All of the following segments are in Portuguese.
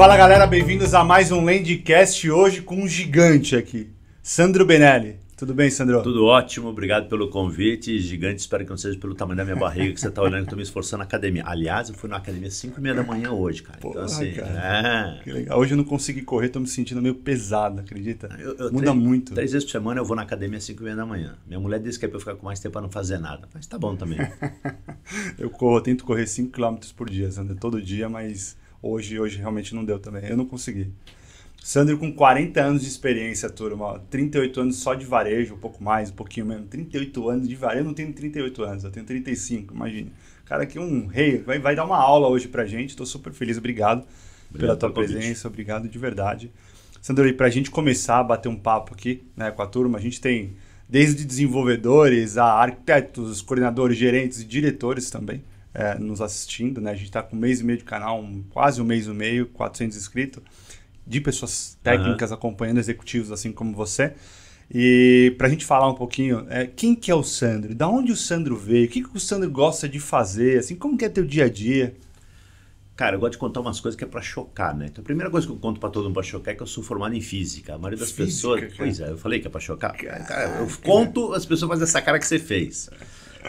Fala galera, bem-vindos a mais um Landcast, hoje com um gigante aqui, Sandro Benelli. Tudo bem, Sandro? Tudo ótimo, obrigado pelo convite. Gigante, espero que não seja pelo tamanho da minha barriga que você está olhando que eu estou me esforçando na academia. Aliás, eu fui na academia às 5h30 da manhã hoje, cara. Porra, então assim, cara. Que legal. Hoje eu não consegui correr, estou me sentindo meio pesado, acredita? Muda muito. 3 vezes por semana eu vou na academia às 5h30 da manhã. Minha mulher disse que é para eu ficar com mais tempo para não fazer nada, mas tá bom também. Eu tento correr 5 km por dia, Sandro, todo dia, mas hoje realmente não deu também. Eu não consegui. Sandro com 40 anos de experiência, turma, 38 anos só de varejo, um pouco mais, um pouquinho menos, 38 anos de varejo, eu não tenho 38 anos, eu tenho 35, imagine. Cara, aqui um rei, vai dar uma aula hoje pra gente, estou super feliz, obrigado pela tua presença, obrigado de verdade. Sandro, e pra gente começar a bater um papo aqui, né, com a turma, a gente tem desde desenvolvedores a arquitetos, coordenadores, gerentes e diretores também nos assistindo, né, a gente está com 1 mês e meio de canal, quase 1 mês e meio, 400 inscritos, de pessoas técnicas acompanhando executivos assim como você. E para a gente falar um pouquinho, quem que é o Sandro? Da onde o Sandro veio? O que o Sandro gosta de fazer? Assim, como que é teu dia a dia? Cara, eu gosto de contar umas coisas que é para chocar, né? Então a primeira coisa que eu conto para todo mundo para chocar é que eu sou formado em física. A maioria das pessoas... Cara. Pois é, eu falei que é para chocar. Cara, eu conto, as pessoas fazem essa cara que você fez.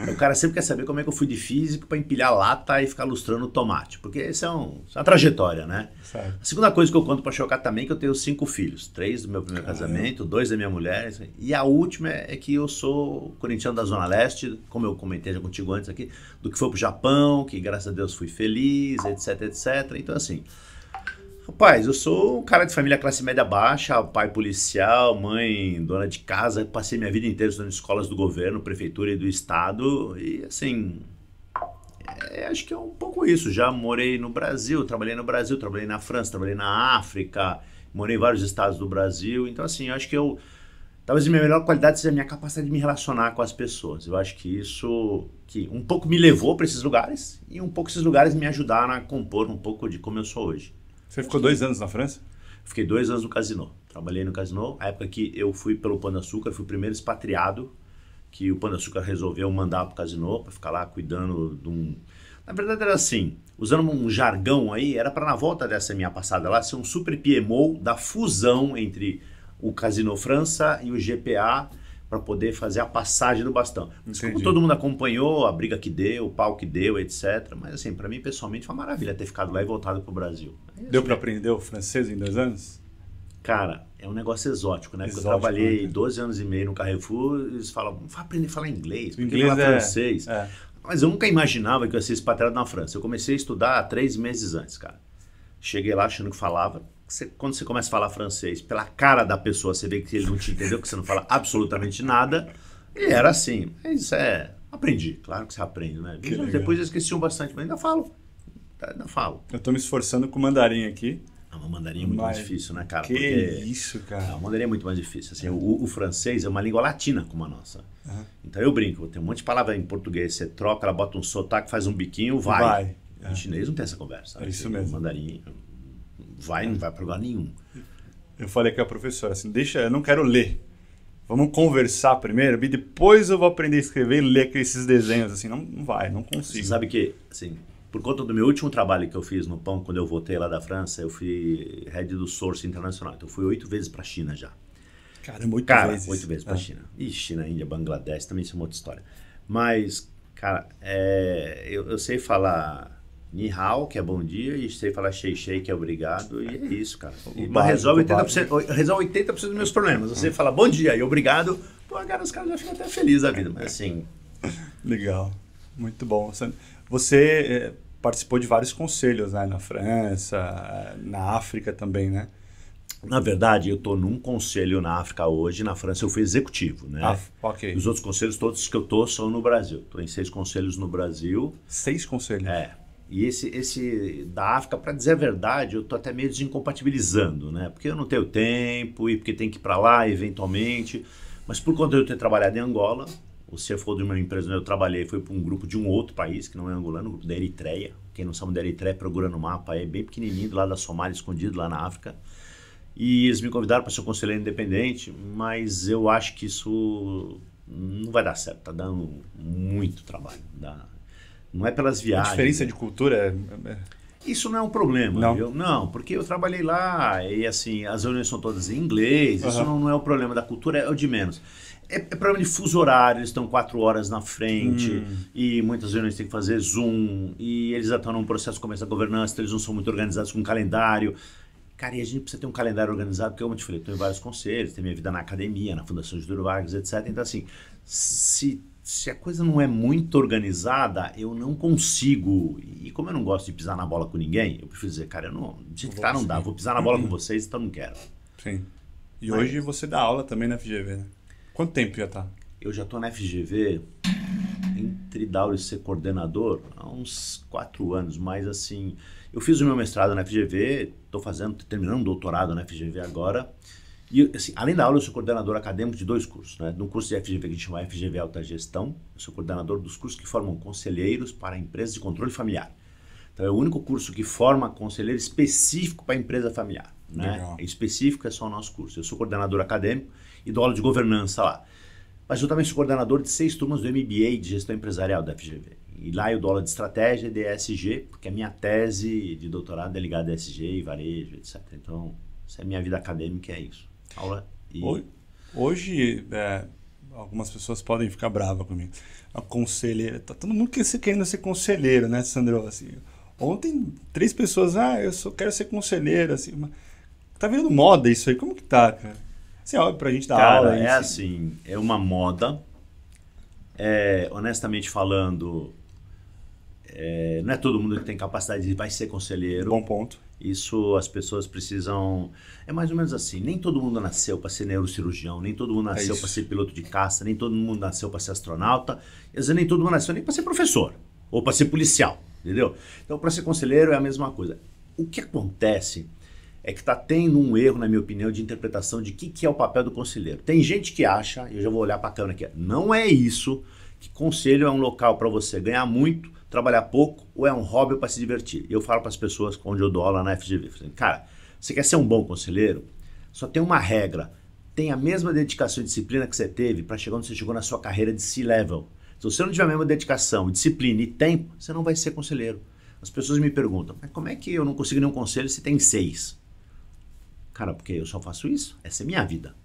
O cara sempre quer saber como é que eu fui de físico para empilhar lata e ficar lustrando tomate. Porque isso é uma trajetória, né? Certo. A segunda coisa que eu conto para chocar também é que eu tenho 5 filhos. 3 do meu primeiro casamento, 2 da minha mulher. E a última é que eu sou corintiano da Zona Leste, como eu comentei já contigo antes aqui, do que foi pro Japão, que graças a Deus fui feliz, etc, etc. Então assim... Rapaz, eu sou um cara de família classe média baixa, pai policial, mãe dona de casa, passei minha vida inteira estudando em escolas do governo, prefeitura e do estado e assim, acho que é um pouco isso, já morei no Brasil, trabalhei na França, trabalhei na África, morei em vários estados do Brasil, então assim, eu acho que talvez a minha melhor qualidade seja a minha capacidade de me relacionar com as pessoas, eu acho que isso que um pouco me levou para esses lugares e um pouco esses lugares me ajudaram a compor um pouco de como eu sou hoje. Você ficou 2 anos na França? Fiquei 2 anos no Casino. Trabalhei no Casino. A época que eu fui pelo Pão de Açúcar, fui o primeiro expatriado que o Pão de Açúcar resolveu mandar para o Casino para ficar lá cuidando de um... Na verdade era assim, usando um jargão aí, era para na volta dessa minha passada lá ser um super PMO da fusão entre o Casino França e o GPA para poder fazer a passagem do bastão. Mas como todo mundo acompanhou, a briga que deu, o pau que deu, etc. Mas assim, para mim pessoalmente foi uma maravilha ter ficado lá e voltado para o Brasil. Deu para aprender o francês em 2 anos? Cara, é um negócio exótico, né? Porque eu trabalhei 12 anos e meio no Carrefour, eles falam, vai aprender a falar inglês, porque falar francês. Mas eu nunca imaginava que eu ia ser expatriado na França. Eu comecei a estudar 3 meses antes, cara. Cheguei lá achando que falava. Quando você começa a falar francês, pela cara da pessoa, você vê que ele não te entendeu, que você não fala absolutamente nada. E era assim. Mas aprendi. Claro que você aprende, né? Depois eu esqueci bastante, mas ainda falo. Eu tô me esforçando com o mandarim aqui. O mandarim é muito mais difícil, né, cara? Que isso, cara? O mandarim é muito mais difícil. Assim, o francês é uma língua latina como a nossa. Então eu brinco, tem um monte de palavra em português, você troca, ela bota um sotaque, faz um biquinho, vai. Em chinês não tem essa conversa. É isso mesmo. O mandarim não vai para lugar nenhum. Eu falei com a professora assim, eu não quero ler. Vamos conversar primeiro, e depois eu vou aprender a escrever e ler esses desenhos. Assim, não vai, não consigo. Você sabe que, assim, por conta do meu último trabalho que eu fiz no Pão, quando eu voltei lá da França, eu fui head do Source Internacional. Então eu fui 8 vezes para a China já. Caramba, 8 vezes. 8 vezes para a China. E China, Índia, Bangladesh, também isso é uma outra história. Mas, cara, eu sei falar Ni hao, que é bom dia, e sei falar shei shei, que é obrigado, e é isso, cara. Mas resolve 80% dos meus problemas. Você fala bom dia e obrigado, pô, cara, os caras já ficam até felizes da vida, mas assim... Legal, muito bom. Você participou de vários conselhos, né, na França, na África também, né? Na verdade, eu estou num conselho na África hoje, na França eu fui executivo, né? Ok. Os outros conselhos todos que eu estou são no Brasil. Estou em 6 conselhos no Brasil. 6 conselhos? E esse da África, para dizer a verdade, eu estou até meio desincompatibilizando, né? Porque eu não tenho tempo e porque tem que ir para lá eventualmente. Mas por conta de eu ter trabalhado em Angola, o CFO de uma empresa onde eu trabalhei foi para um grupo de um outro país, que não é angolano, o grupo da Eritreia. Quem não sabe da Eritreia, procura no mapa, é bem pequenininho, lá da Somália, escondido lá na África. E eles me convidaram para ser conselheiro independente, mas eu acho que isso não vai dar certo, tá dando muito trabalho. Não é pelas viagens. A diferença de cultura Isso não é um problema, Não. viu? Não, porque eu trabalhei lá e assim, as reuniões são todas em inglês, isso não é o problema da cultura, é o de menos. É problema de fuso horário, eles estão 4 horas na frente e muitas reuniões têm que fazer Zoom e eles já estão num processo de começo da governança, então eles não são muito organizados com um calendário. Cara, e a gente precisa ter um calendário organizado, porque como eu te falei, eu estou em vários conselhos, tenho minha vida na academia, na Fundação Getúlio Vargas, etc. Então assim, se a coisa não é muito organizada, eu não consigo. E como eu não gosto de pisar na bola com ninguém, eu prefiro dizer, cara, eu não, do jeito que tá, não dá. Vou pisar na bola com vocês, então não quero. Sim. E hoje você dá aula também na FGV, né? Quanto tempo já tá? Eu já tô na FGV, entre dar aula e ser coordenador, há uns 4 anos, mas assim, eu fiz o meu mestrado na FGV, tô terminando um doutorado na FGV agora. E, assim, além da aula, eu sou coordenador acadêmico de 2 cursos, né? De um curso de FGV que a gente chama FGV Alta Gestão, eu sou coordenador dos cursos que formam conselheiros para empresas de controle familiar. Então, é o único curso que forma conselheiro específico para a empresa familiar, né? Legal. É específico, é só o nosso curso. Eu sou coordenador acadêmico e dou aula de governança lá. Mas eu também sou coordenador de 6 turmas do MBA de Gestão Empresarial da FGV. E lá eu dou aula de estratégia e de ESG, porque a minha tese de doutorado é ligada a ESG e varejo, etc. Então, essa é a minha vida acadêmica, é isso. Aula e... Hoje, algumas pessoas podem ficar bravas comigo. A conselheira, tá todo mundo querendo ser conselheiro, né, Sandro? Assim, ontem, 3 pessoas, eu só quero ser conselheiro, assim, mas tá virando moda isso aí, como que tá, cara? Assim, óbvio, pra gente dar Cara, aula. é assim, é uma moda, honestamente falando, não é todo mundo que tem capacidade de vai ser conselheiro. Bom ponto. Isso as pessoas precisam... É mais ou menos assim, nem todo mundo nasceu para ser neurocirurgião, nem todo mundo nasceu para ser piloto de caça, nem todo mundo nasceu para ser astronauta, e às vezes nem todo mundo nasceu nem para ser professor, ou para ser policial, entendeu? Então, para ser conselheiro é a mesma coisa. O que acontece é que está tendo um erro, na minha opinião, de interpretação de que é o papel do conselheiro. Tem gente que acha, eu já vou olhar para a câmera aqui, não é isso, que conselho é um local para você ganhar muito, trabalhar pouco, ou é um hobby para se divertir. Eu falo para as pessoas onde eu dou aula na FGV, cara, você quer ser um bom conselheiro? Só tem uma regra, tem a mesma dedicação e disciplina que você teve para chegar onde você chegou na sua carreira de C-Level. Se você não tiver a mesma dedicação, disciplina e tempo, você não vai ser conselheiro. As pessoas me perguntam, mas como é que eu não consigo nenhum conselho se tem 6? Cara, porque eu só faço isso, essa é minha vida.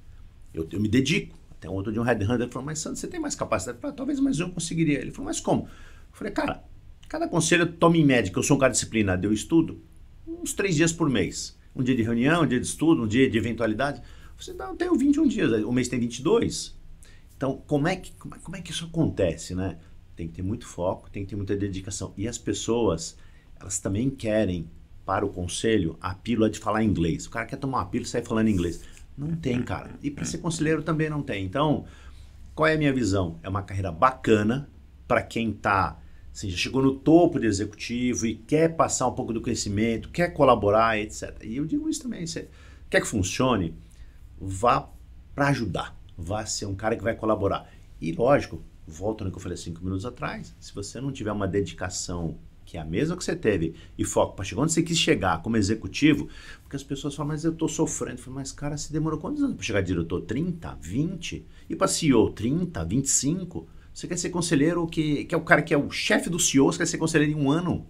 Eu me dedico. Até um outro dia um headhunter falou, mas Sandro, você tem mais capacidade? Eu falei, talvez mais eu conseguiria. Ele falou, mas como? Eu falei, cara, cada conselho eu tomo em média, que eu sou um cara disciplinado, eu estudo uns 3 dias por mês. Um dia de reunião, um dia de estudo, um dia de eventualidade. Você não, eu tenho 21 dias, o mês tem 22. Então, como é que isso acontece, né? Tem que ter muito foco, tem que ter muita dedicação. E as pessoas, elas também querem, para o conselho, a pílula de falar inglês. O cara quer tomar uma pílula e sair falando inglês. Não tem, cara. E para ser conselheiro também não tem. Então, qual é a minha visão? É uma carreira bacana para quem está, assim, já chegou no topo de executivo e quer passar um pouco do conhecimento, quer colaborar, etc. E eu digo isso também. Você quer que funcione? Vá para ajudar. Vá ser um cara que vai colaborar. E, lógico, volto no que eu falei 5 minutos atrás, se você não tiver uma dedicação que é a mesma que você teve, e foco para chegar onde você quis chegar como executivo, porque as pessoas falam, mas eu estou sofrendo. Eu falo, mas cara, você demorou quantos anos para chegar a diretor? 30, 20? E para CEO, 30, 25? Você quer ser conselheiro, que é o cara que é o chefe do CEO, você quer ser conselheiro em 1 ano?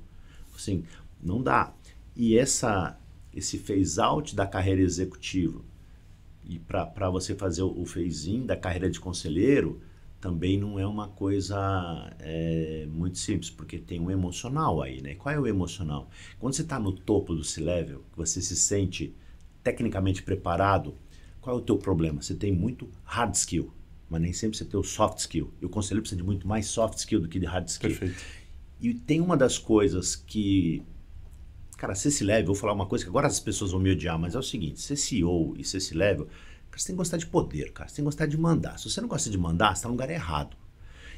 Assim, não dá. E esse phase out da carreira executiva, e para você fazer o phase in da carreira de conselheiro, também não é uma coisa muito simples, porque tem um emocional aí, né? Qual é o emocional? Quando você está no topo do C-Level, que você se sente tecnicamente preparado, qual é o teu problema? Você tem muito hard skill, mas nem sempre você tem o soft skill. E o conselheiro precisa de muito mais soft skill do que de hard skill. Perfeito. E tem uma das coisas que... Cara, ser C-Level, vou falar uma coisa que agora as pessoas vão me odiar, mas é o seguinte, ser CEO e ser C-Level... Você tem que gostar de poder, cara. Você tem que gostar de mandar. Se você não gosta de mandar, você está no lugar errado.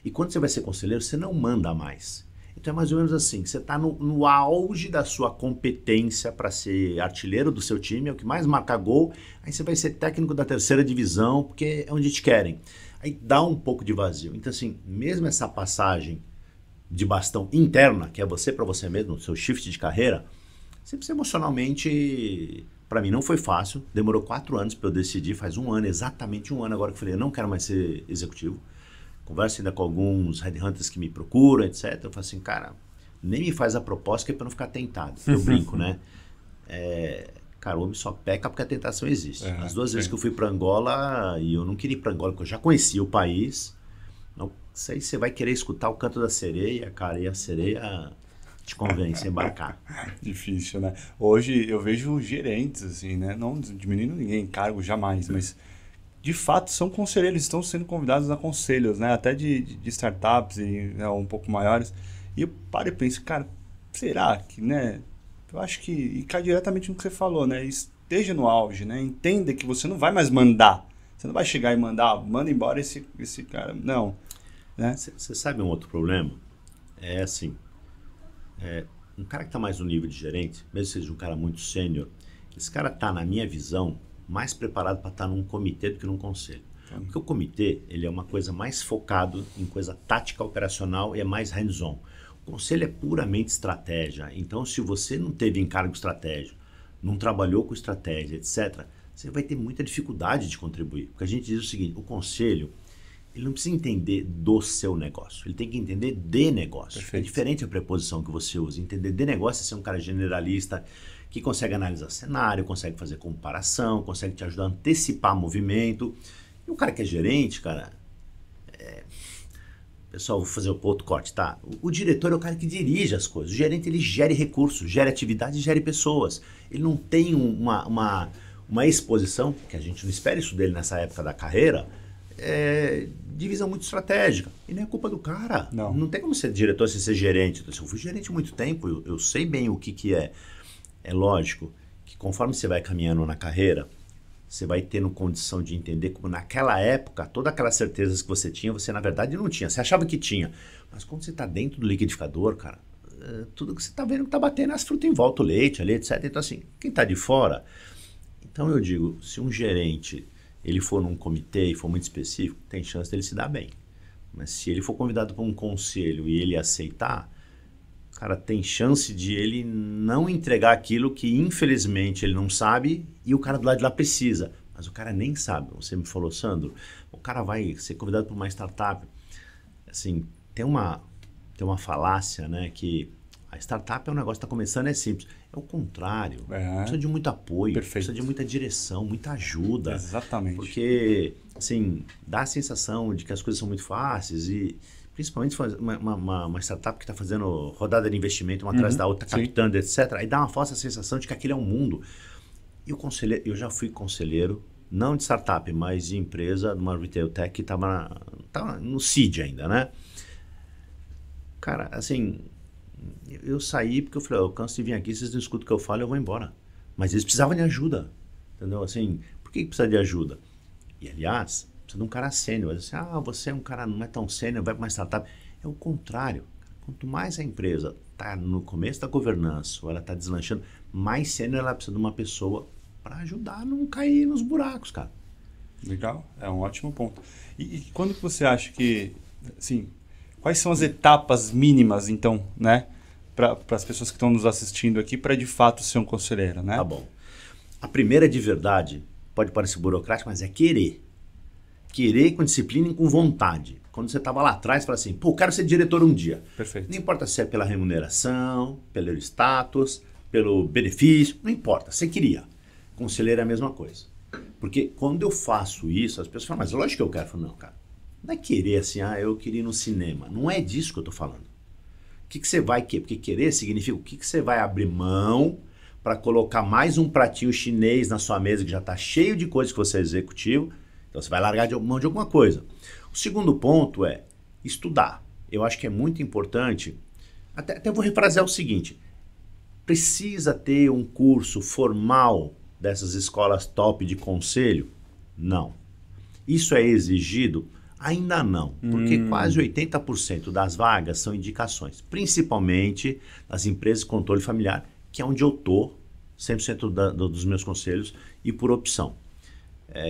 E quando você vai ser conselheiro, você não manda mais. Então é mais ou menos assim, você está no auge da sua competência para ser artilheiro do seu time, é o que mais marca gol, aí você vai ser técnico da 3ª divisão, porque é onde te querem. Aí dá um pouco de vazio. Então assim, mesmo essa passagem de bastão interna, que é você para você mesmo, o seu shift de carreira, você precisa emocionalmente... Para mim não foi fácil, demorou 4 anos para eu decidir, faz 1 ano, exatamente 1 ano agora que eu falei, eu não quero mais ser executivo. Converso ainda com alguns headhunters que me procuram, etc. Eu falo assim, cara, nem me faz a proposta que é para não ficar tentado. Eu brinco, né? Cara, o homem só peca porque a tentação existe. As 2 vezes que eu fui para Angola, e eu não queria ir para Angola, porque eu já conhecia o país, não sei se você vai querer escutar o canto da sereia, cara, e a sereia te convence a embarcar. Difícil, né? Hoje eu vejo gerentes, assim, né? Não diminuindo ninguém, cargo jamais, mas de fato são conselheiros, estão sendo convidados a conselhos, né? Até de startups e né, um pouco maiores. E eu paro e penso, cara, será que, né? Eu acho que, e cai diretamente no que você falou, né? Esteja no auge, né? Entenda que você não vai mais mandar. Você não vai chegar e manda embora esse cara. Não. Né? Você sabe um outro problema? É assim, um cara que está mais no nível de gerente, mesmo que seja um cara muito sênior, esse cara está, na minha visão, mais preparado para estar num comitê do que num conselho. Porque o comitê, ele é uma coisa mais focado em coisa tática, operacional e é mais hands-on. O conselho é puramente estratégia. Então, se você não teve encargo estratégico, não trabalhou com estratégia, etc., você vai ter muita dificuldade de contribuir. Porque a gente diz o seguinte, o conselho, ele não precisa entender do seu negócio, ele tem que entender de negócio. Perfeito. É diferente a preposição que você usa. Entender de negócio é ser um cara generalista que consegue analisar cenário, consegue fazer comparação, consegue te ajudar a antecipar movimento. E o cara que é gerente, cara... Pessoal, vou fazer outro corte, tá? O diretor é o cara que dirige as coisas. O gerente, ele gere recursos, gere atividade e gere pessoas. Ele não tem uma exposição, que a gente não espera isso dele nessa época da carreira, de visão muito estratégica. E não é culpa do cara. Não tem como ser diretor sem ser gerente. Eu fui gerente há muito tempo, eu sei bem o que é. É lógico que conforme você vai caminhando na carreira, você vai tendo condição de entender como naquela época, todas aquelas certezas que você tinha, você na verdade não tinha. Você achava que tinha. Mas quando você está dentro do liquidificador, cara, tudo que você está vendo que está batendo as frutas em volta, o leite ali, etc. Então assim, quem está de fora... Então eu digo, se um gerente ele for num comitê e for muito específico, tem chance dele se dar bem. Mas se ele for convidado para um conselho e ele aceitar, cara, tem chance de ele não entregar aquilo que infelizmente ele não sabe e o cara do lado de lá precisa. Mas o cara nem sabe. Você me falou, Sandro, o cara vai ser convidado para uma startup. Assim, tem uma falácia, né, que a startup é um negócio que está começando, é simples. É o contrário. Precisa de muito apoio, precisa de muita direção, muita ajuda. Exatamente. Porque, assim, dá a sensação de que as coisas são muito fáceis e... Principalmente uma startup que está fazendo rodada de investimento uma atrás da outra, captando, etc. Aí dá uma falsa sensação de que aquele é um mundo. E o conselheiro, eu já fui conselheiro, não de startup, mas de empresa, de uma retail tech que estava no seed ainda, né? Cara, assim, eu saí porque eu falei, eu canso de vir aqui, vocês não escutam o que eu falo, eu vou embora. Mas eles precisavam de ajuda, entendeu? Assim, por que precisa de ajuda? E, aliás... Precisa de um cara sênior. Você é um cara não é tão sênior, vai para uma startup. É o contrário. Quanto mais a empresa está no começo da governança, ou ela está deslanchando, mais sênior ela precisa de uma pessoa para ajudar a não cair nos buracos, cara. Legal, é um ótimo ponto. E quando que você acha que, assim, quais são as etapas mínimas, então, né, para as pessoas que estão nos assistindo aqui, para de fato ser um conselheiro, né? Tá bom. A primeira de verdade, pode parecer burocrático, mas é querer. Querer com disciplina e com vontade. Quando você estava lá atrás, fala assim, pô, quero ser diretor um dia. Perfeito. Não importa se é pela remuneração, pelo status, pelo benefício, não importa, você queria. Conselheiro é a mesma coisa. Porque quando eu faço isso, as pessoas falam, mas lógico que eu quero. Eu falo, não, cara, não é querer assim, eu queria ir no cinema. Não é disso que eu estou falando. O que você vai querer? Porque querer significa o que você vai abrir mão para colocar mais um pratinho chinês na sua mesa que já está cheio de coisas que você é executivo. Então você vai largar de mão de alguma coisa. O segundo ponto é estudar. Eu acho que é muito importante, até vou refrasear o seguinte, precisa ter um curso formal dessas escolas top de conselho? Não. Isso é exigido? Ainda não, porque quase 80% das vagas são indicações, principalmente nas empresas de controle familiar, que é onde eu estou, 100% dos meus conselhos, e por opção.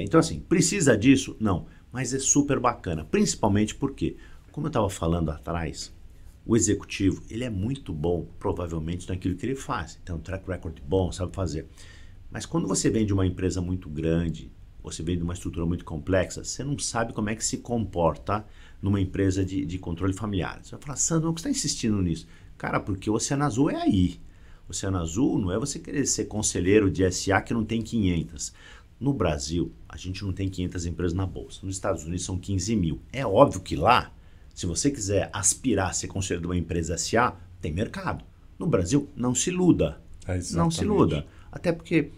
Então, assim, precisa disso? Não, mas é super bacana, principalmente porque, como eu estava falando atrás, o executivo, ele é muito bom, provavelmente, naquilo que ele faz. Então, track record bom, sabe fazer. Mas quando você vem de uma empresa muito grande, você vem de uma estrutura muito complexa, você não sabe como é que se comporta numa empresa de controle familiar. Você vai falar, Sandro, por que você está insistindo nisso? Cara, porque o Oceano Azul é aí. O Oceano Azul não é você querer ser conselheiro de SA que não tem 500. No Brasil, a gente não tem 500 empresas na Bolsa. Nos Estados Unidos são 15 mil. É óbvio que lá, se você quiser aspirar a ser conselheiro de uma empresa SA, tem mercado. No Brasil, não se iluda. Não se iluda. Até porque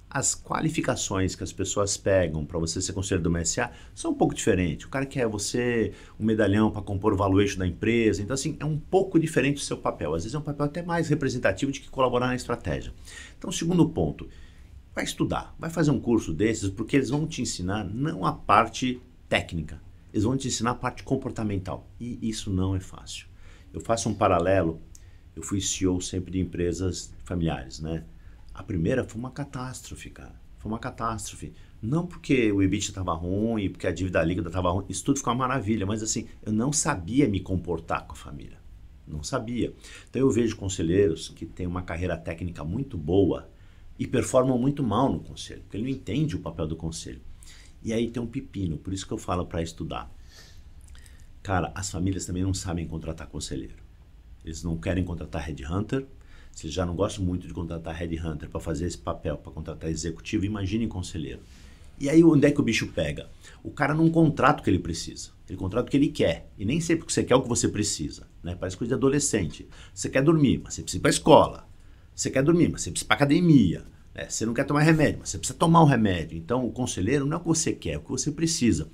as qualificações que as pessoas pegam para você ser conselheiro de uma SA são um pouco diferentes. O cara quer você um medalhão para compor o valuation da empresa. Então, assim, é um pouco diferente o seu papel. Às vezes é um papel até mais representativo de que colaborar na estratégia. Então, segundo ponto, vai estudar, vai fazer um curso desses, porque eles vão te ensinar não a parte técnica, eles vão te ensinar a parte comportamental. E isso não é fácil. Eu faço um paralelo, eu fui CEO sempre de empresas familiares, né? A primeira foi uma catástrofe, cara. Foi uma catástrofe. Não porque o EBITDA estava ruim, porque a dívida líquida estava ruim, isso tudo ficou uma maravilha, mas assim, eu não sabia me comportar com a família. Não sabia. Então eu vejo conselheiros que têm uma carreira técnica muito boa e performam muito mal no conselho, porque ele não entende o papel do conselho. E aí tem um pepino, por isso que eu falo para estudar. Cara, as famílias também não sabem contratar conselheiro. Eles não querem contratar headhunter. Se eles já não gostam muito de contratar headhunter para fazer esse papel, para contratar executivo, imagine conselheiro. E aí onde é que o bicho pega? O cara não contrata o que ele precisa, ele contrata o que ele quer. E nem sempre o que você quer é o que você precisa. Né? Parece coisa de adolescente. Você quer dormir, mas você precisa ir para a escola. Você quer dormir, mas você precisa ir para a academia. Né? Você não quer tomar remédio, mas você precisa tomar um remédio. Então o conselheiro não é o que você quer, é o que você precisa.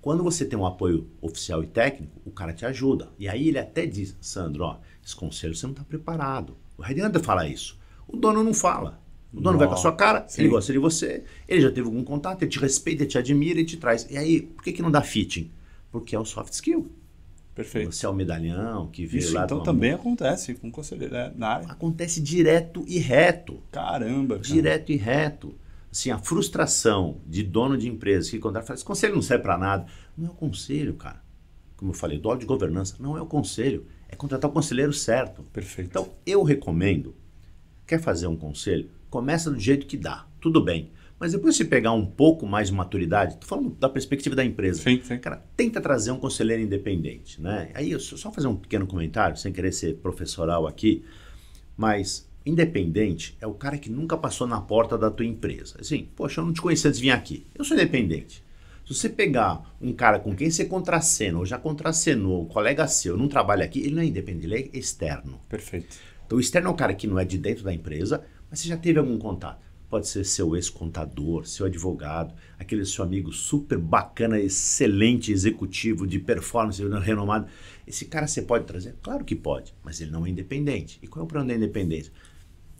Quando você tem um apoio oficial e técnico, o cara te ajuda. E aí ele até diz, Sandro, ó, esse conselho você não está preparado. O headhunter fala isso. O dono não fala. O dono vai com a sua cara, sim. Ele gosta de você, ele já teve algum contato, ele te respeita, ele te admira, ele te traz. E aí, por que não dá fitting? Porque é o soft skill. Perfeito. Você é o medalhão que veio isso, lá... Então também acontece com conselheiro na área. Acontece direto e reto. Caramba. Cara. Direto e reto. Assim, a frustração de dono de empresa que contrata, fala, esse conselho não serve para nada. Não é o conselho, cara. Como eu falei, do óleo de governança, não é o conselho. É contratar o conselheiro certo. Perfeito. Então, eu recomendo, quer fazer um conselho, começa do jeito que dá, tudo bem. Mas depois se pegar um pouco mais de maturidade, estou falando da perspectiva da empresa. Sim, sim. Cara, tenta trazer um conselheiro independente. Né? Aí, eu só fazer um pequeno comentário, sem querer ser professoral aqui, mas independente é o cara que nunca passou na porta da tua empresa. Assim, poxa, eu não te conhecia antes de vir aqui. Eu sou independente. Se você pegar um cara com quem você contracena ou já contracenou, um colega seu, não trabalha aqui, ele não é independente, ele é externo. Perfeito. Então o externo é o cara que não é de dentro da empresa, mas você já teve algum contato. Pode ser seu ex-contador, seu advogado, aquele seu amigo super bacana, excelente executivo de performance, renomado. Esse cara você pode trazer? Claro que pode, mas ele não é independente. E qual é o problema da independência?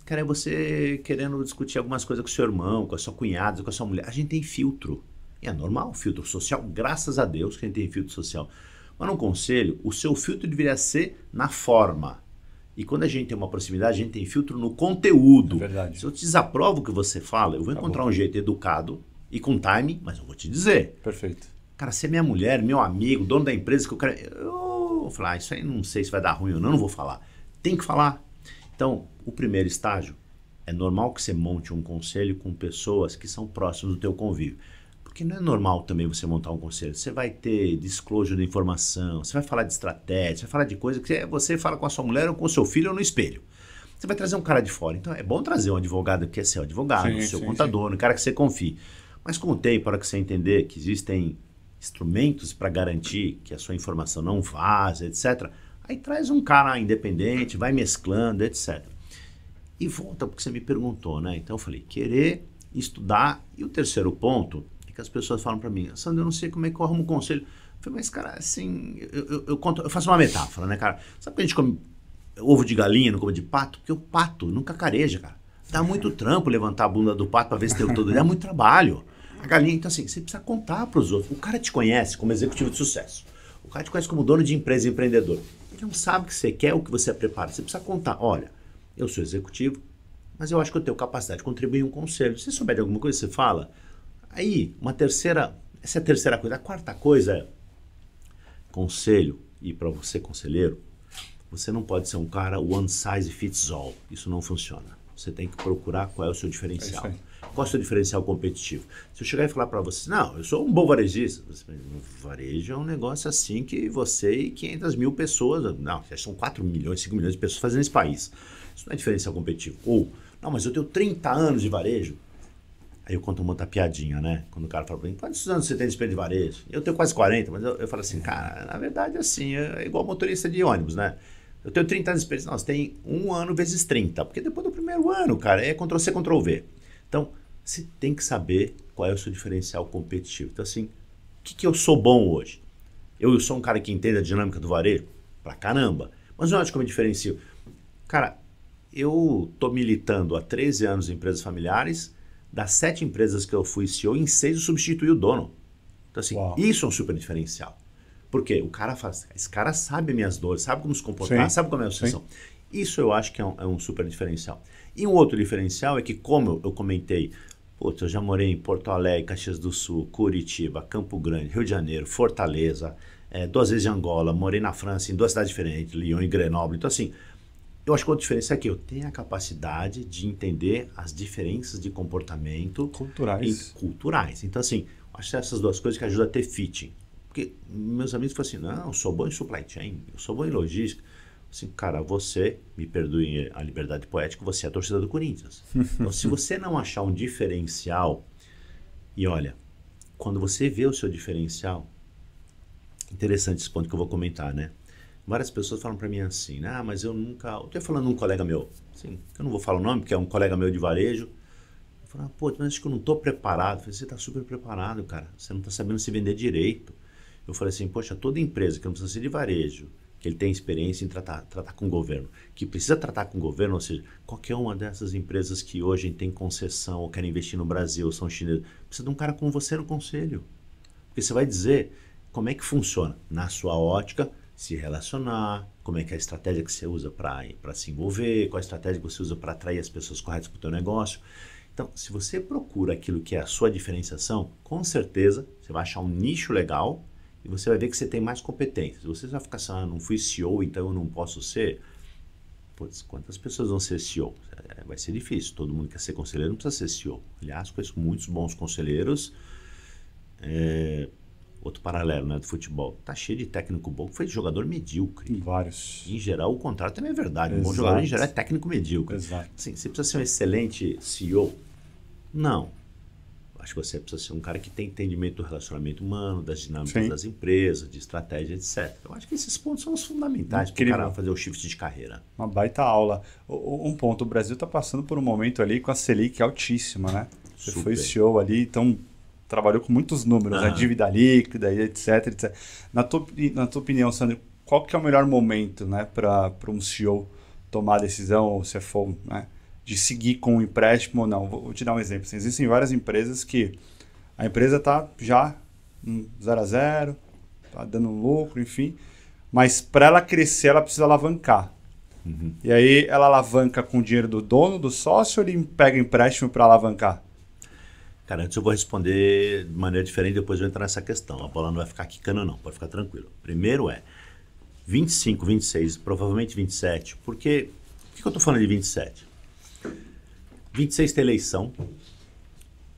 Cara, é você querendo discutir algumas coisas com o seu irmão, com a sua cunhada, com a sua mulher. A gente tem filtro. E é normal, filtro social, graças a Deus que a gente tem filtro social. Mas no conselho, o seu filtro deveria ser na forma. E quando a gente tem uma proximidade, a gente tem filtro no conteúdo. É verdade. Se eu te desaprovo o que você fala, eu vou encontrar um jeito educado e com timing, mas eu vou te dizer. Perfeito. Cara, você é minha mulher, meu amigo, dono da empresa que eu quero... Eu vou falar, isso aí não sei se vai dar ruim ou não vou falar. Tem que falar. Então, o primeiro estágio, é normal que você monte um conselho com pessoas que são próximas do teu convívio. Porque não é normal também você montar um conselho. Você vai ter disclosure de informação, você vai falar de estratégia, você vai falar de coisa que você fala com a sua mulher ou com o seu filho ou no espelho. Você vai trazer um cara de fora. Então é bom trazer um advogado que é seu advogado, seu contador, um cara que você confie. Mas com o tempo, para que você entender que existem instrumentos para garantir que a sua informação não vaza, etc. Aí traz um cara independente, vai mesclando, etc. E volta porque você me perguntou, né? Então eu falei, querer, estudar. E o terceiro ponto... que as pessoas falam para mim, Sandro, eu não sei como é que eu arrumo um conselho. Eu falei, mas cara, assim, eu faço uma metáfora, né, cara? Sabe que a gente come ovo de galinha, não come de pato? Porque o pato nunca careja, cara. Dá muito trampo levantar a bunda do pato para ver se tem todo dia, dá muito trabalho. A galinha, então assim, você precisa contar para os outros. O cara te conhece como executivo de sucesso. O cara te conhece como dono de empresa, empreendedor. Ele não sabe o que você quer, o que você prepara. Você precisa contar, olha, eu sou executivo, mas eu acho que eu tenho capacidade de contribuir em um conselho. Se você souber de alguma coisa, você fala... Aí, essa é a terceira coisa. A quarta coisa é conselho, e para você conselheiro, você não pode ser um cara one size fits all. Isso não funciona. você tem que procurar qual é o seu diferencial. É Qual é o seu diferencial competitivo? Se eu chegar e falar para você, não, eu sou um bom varejista. Varejo é um negócio assim que você e 500 mil pessoas, não, são 4 milhões, 5 milhões de pessoas fazendo nesse país. Isso não é diferencial competitivo. Ou, não, mas eu tenho 30 anos de varejo. Aí eu conto uma outra piadinha, né? Quando o cara fala pra mim, quantos anos você tem de experiência de varejo? Eu tenho quase 40, mas eu falo assim, cara, na verdade, assim, é igual motorista de ônibus, né? Eu tenho 30 anos de experiência. Não, você tem 1 ano vezes 30, porque depois do primeiro ano, cara, é Ctrl-C, Ctrl-V. Então, você tem que saber qual é o seu diferencial competitivo. Então, assim, o que eu sou bom hoje? Eu sou um cara que entende a dinâmica do varejo? Pra caramba. Mas não acho que eu me diferencio. Cara, eu tô militando há 13 anos em empresas familiares. Das 7 empresas que eu fui CEO, em 6 eu substituí o dono. Então, assim, isso é um super diferencial. Por quê? O cara faz, esse cara sabe minhas dores, sabe como se comportar, sabe como é a sucessão. Isso eu acho que é um super diferencial. E um outro diferencial é que, como eu comentei, eu já morei em Porto Alegre, Caxias do Sul, Curitiba, Campo Grande, Rio de Janeiro, Fortaleza, 2 vezes em Angola, morei na França, em 2 cidades diferentes, Lyon e Grenoble. Então, assim, eu acho que a outra diferença é que eu tenho a capacidade de entender as diferenças de comportamento culturais. Então, assim, eu acho que essas 2 coisas que ajudam a ter fitting. Porque meus amigos falam assim, não, eu sou bom em supply chain, eu sou bom em logística. Assim, cara, você, me perdoe a liberdade poética, você é a torcida do Corinthians. Então, se você não achar um diferencial, e olha, quando você vê o seu diferencial, interessante esse ponto que eu vou comentar, né? Várias pessoas falam para mim assim, mas eu nunca... Eu estou falando de um colega meu, assim, eu não vou falar o nome, porque é um colega meu de varejo. Eu falo, mas acho que eu não estou preparado. Eu falei, você está super preparado, cara. Você não está sabendo se vender direito. Eu falei assim, poxa, toda empresa que não precisa ser de varejo, que ele tem experiência em tratar com o governo, que precisa tratar com o governo, ou seja, qualquer uma dessas empresas que hoje tem concessão ou querem investir no Brasil, são chineses, precisa de um cara como você no conselho. Porque você vai dizer como é que funciona na sua ótica, se relacionar, como é que é a estratégia que você usa para se envolver, qual a estratégia que você usa para atrair as pessoas corretas para o teu negócio. Então, se você procura aquilo que é a sua diferenciação, com certeza você vai achar um nicho legal e você vai ver que você tem mais competências. Se você vai ficar assim, não fui CEO, então eu não posso ser. Putz, quantas pessoas vão ser CEO? Vai ser difícil, todo mundo quer ser conselheiro, não precisa ser CEO. Aliás, conheço muitos bons conselheiros. Outro paralelo, né, do futebol. Tá cheio de técnico bom que foi jogador medíocre. Vários. Em geral, o contrário também é verdade. Um bom jogador, em geral, é técnico medíocre. Exato. Assim, você precisa ser um excelente CEO? Não. Acho que você precisa ser um cara que tem entendimento do relacionamento humano, das dinâmicas das empresas, de estratégia, etc. Eu acho que esses pontos são os fundamentais para o cara fazer o shift de carreira. Uma baita aula. Um ponto, o Brasil está passando por um momento ali com a Selic altíssima, né? Você foi CEO ali, então... trabalhou com muitos números, né? Dívida líquida, etc, etc. Na tua opinião, Sandro, qual que é o melhor momento, né, para um CEO tomar a decisão, ou CFO, né, de seguir com o empréstimo ou não? Vou te dar um exemplo. Assim, existem várias empresas que a empresa está já 0-0, está dando lucro, enfim, mas para ela crescer, ela precisa alavancar. E aí ela alavanca com o dinheiro do dono, do sócio, ou ele pega empréstimo para alavancar? Cara, antes eu vou responder de maneira diferente, depois eu vou entrar nessa questão. A bola não vai ficar quicando não, pode ficar tranquilo. Primeiro 25, 26, provavelmente 27. Porque, por que eu estou falando de 27? 26 tem eleição,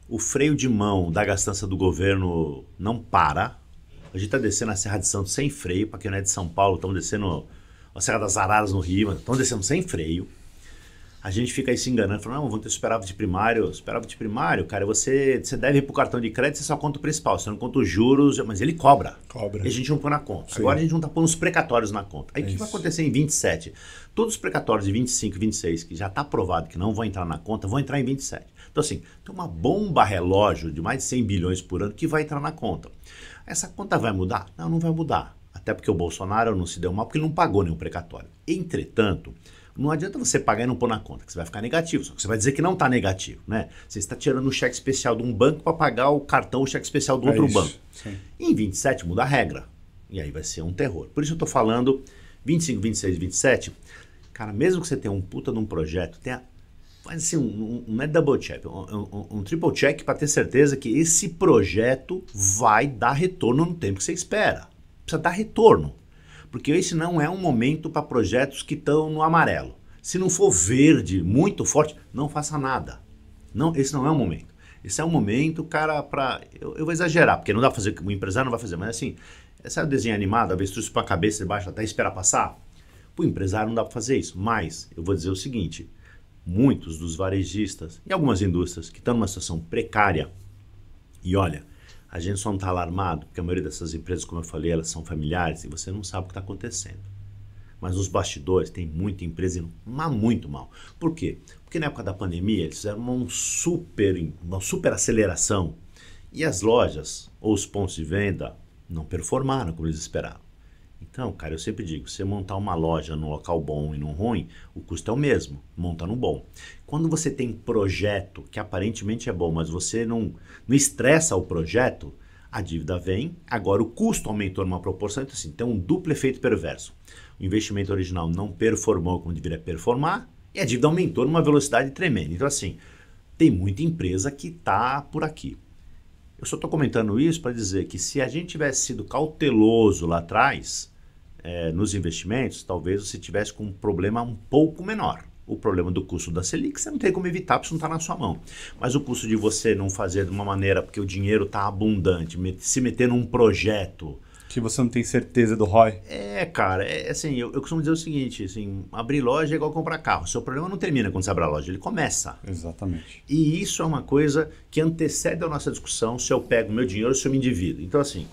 o freio de mão da gastança do governo não para. A gente está descendo a Serra de Santos sem freio, para quem não é de São Paulo, estamos descendo a Serra das Araras no Rio, estamos descendo sem freio. A gente fica aí se enganando, falando, não, vamos ter superávit primário. Superávit primário, cara, você deve ir pro cartão de crédito, você só conta o principal, você não conta os juros, mas ele cobra. E a gente não põe na conta. Sim. Agora a gente não tá pondo os precatórios na conta. Aí o que vai acontecer em 27? Todos os precatórios de 25 e 26, que já tá aprovado que não vão entrar na conta, vão entrar em 27. Então assim, tem uma bomba relógio de mais de 100 bilhões por ano que vai entrar na conta. Essa conta vai mudar? Não, não vai mudar. Até porque o Bolsonaro não se deu mal, porque ele não pagou nenhum precatório. Entretanto, não adianta você pagar e não pôr na conta, que você vai ficar negativo. Só que você vai dizer que não está negativo, né? Você está tirando o cheque especial de um banco para pagar o cartão, o cheque especial do outro banco. Sim. Em 27 muda a regra. E aí vai ser um terror. Por isso eu estou falando 25, 26, 27. Cara, mesmo que você tenha um puta de um projeto, faz assim, não é double check, um triple check para ter certeza que esse projeto vai dar retorno no tempo que você espera. Precisa dar retorno. Porque esse não é um momento para projetos que estão no amarelo. Se não for verde, muito forte, não faça nada. Não, esse não é o momento. Esse é um momento, cara, para... Eu vou exagerar, porque não dá pra fazer, o empresário não vai fazer, mas assim, esse desenho animado, avestruz para a cabeça debaixo até esperar passar, o empresário não dá para fazer isso. Mas eu vou dizer o seguinte, muitos dos varejistas e algumas indústrias que estão numa situação precária, e olha, a gente só não está alarmado, porque a maioria dessas empresas, como eu falei, elas são familiares e você não sabe o que está acontecendo. Mas nos bastidores tem muita empresa indo muito mal. Por quê? Porque na época da pandemia eles fizeram uma super aceleração e as lojas ou os pontos de venda não performaram como eles esperavam. Então, cara, eu sempre digo, você montar uma loja num local bom e num ruim, o custo é o mesmo, monta no bom. Quando você tem projeto que aparentemente é bom, mas você não estressa o projeto, a dívida vem, agora o custo aumentou numa proporção, então assim, tem um duplo efeito perverso. O investimento original não performou como deveria performar e a dívida aumentou numa velocidade tremenda. Então assim, tem muita empresa que está por aqui. Eu só estou comentando isso para dizer que se a gente tivesse sido cauteloso lá atrás, nos investimentos, talvez você tivesse com um problema um pouco menor. O problema do custo da Selic, você não tem como evitar, porque isso não está na sua mão. Mas o custo de você não fazer de uma maneira, porque o dinheiro está abundante, se meter num projeto... Que você não tem certeza do ROI. Cara, assim, eu costumo dizer o seguinte, assim, abrir loja é igual comprar carro. O seu problema não termina quando você abre a loja, ele começa. Exatamente. E isso é uma coisa que antecede a nossa discussão se eu pego meu dinheiro ou se eu me endivido. Então, assim,